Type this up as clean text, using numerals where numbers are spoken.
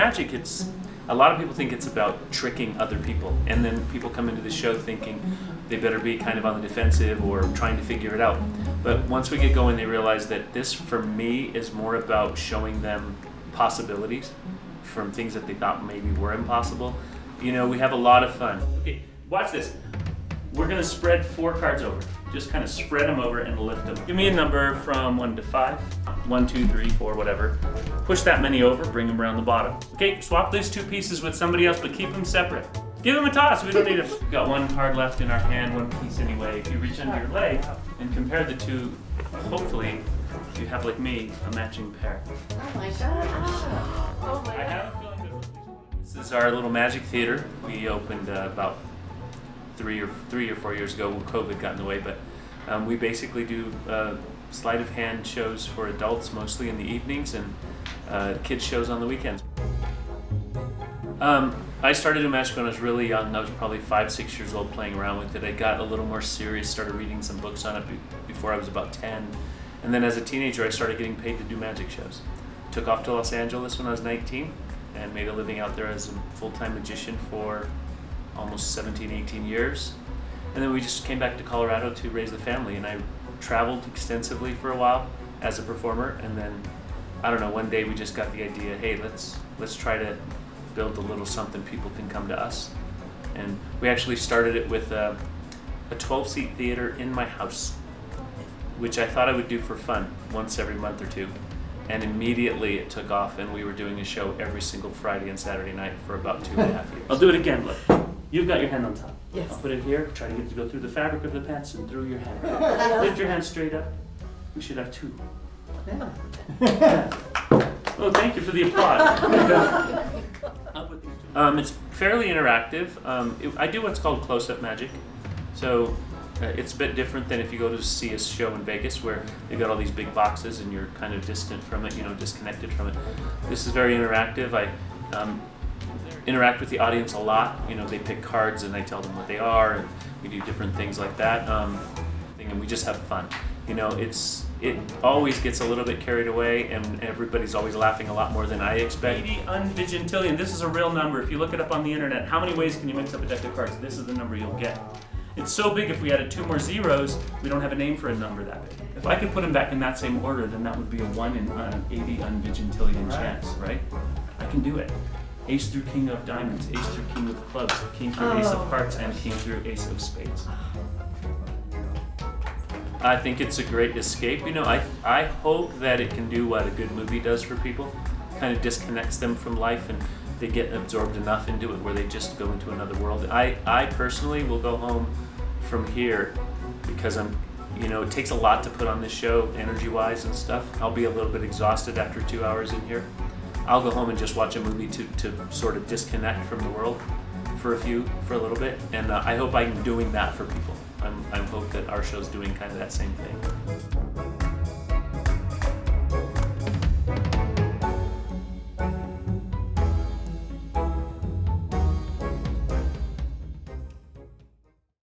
magic, a lot of people think it's about tricking other people, and then people come into the show thinking they better be kind of on the defensive or trying to figure it out. But once we get going, they realize that this, for me, is more about showing them possibilities from things that they thought maybe were impossible. You know, we have a lot of fun. Okay, watch this. We're gonna spread 4 cards over. Just kind of spread them over and lift them. Give me a number from 1 to 5. 1, 2, 3, 4, whatever. Push that many over, bring them around the bottom. Okay, swap these 2 pieces with somebody else, but keep them separate. Give them a toss, we don't need to. Got 1 card left in our hand, 1 piece anyway. If you reach under your leg and compare the 2, hopefully, you have, like me, a matching pair. Oh my god. Oh my I god. have a feeling this is our little magic theater. We opened about 3 or 4 years ago when COVID got in the way, but we basically do sleight of hand shows for adults, mostly in the evenings, and kids shows on the weekends. I started doing magic when I was really young. I was probably 5, 6 years old playing around with it. I got a little more serious, started reading some books on it before I was about 10. And then as a teenager, I started getting paid to do magic shows. Took off to Los Angeles when I was 19 and made a living out there as a full-time magician for almost 17, 18 years. And then we just came back to Colorado to raise the family, and I traveled extensively for a while as a performer, and then, I don't know, one day we just got the idea, hey, let's try to build a little something people can come to us. And we actually started it with a 12-seat theater in my house, which I thought I would do for fun once every month or 2. And immediately it took off, and we were doing a show every single Friday and Saturday night for about 2.5 years. I'll do it again, look. You've got your hand on top. Yes. I'll put it here, try to get it to go through the fabric of the pants and through your hand. Lift your hand straight up. We should have 2. Yeah. Oh, thank you for the applause. It's fairly interactive. I do what's called close-up magic. So it's a bit different than if you go to see a show in Vegas where they've got all these big boxes and you're kind of distant from it, disconnected from it. This is very interactive. I interact with the audience a lot. They pick cards and I tell them what they are, and we do different things like that. And we just have fun. It always gets a little bit carried away, and everybody's always laughing a lot more than I expect. 80 unvigintillion. This is a real number. If you look it up on the internet, how many ways can you mix up a deck of cards? This is the number you'll get. It's so big, if we added 2 more zeros, we don't have a name for a number that big. If I could put them back in that same order, then that would be a 1 in 80 unvigintillion chance, right? I can do it. Ace through king of diamonds, ace through king of clubs, king through ace of hearts, and king through ace of spades. I think it's a great escape. I hope that it can do what a good movie does for people. Kind of disconnects them from life, and they get absorbed enough into it where they just go into another world. I personally will go home from here because it takes a lot to put on this show, energy-wise and stuff. I'll be a little bit exhausted after 2 hours in here. I'll go home and just watch a movie to sort of disconnect from the world for a little bit, and I hope I'm doing that for people. I hope that our show's doing kind of that same thing.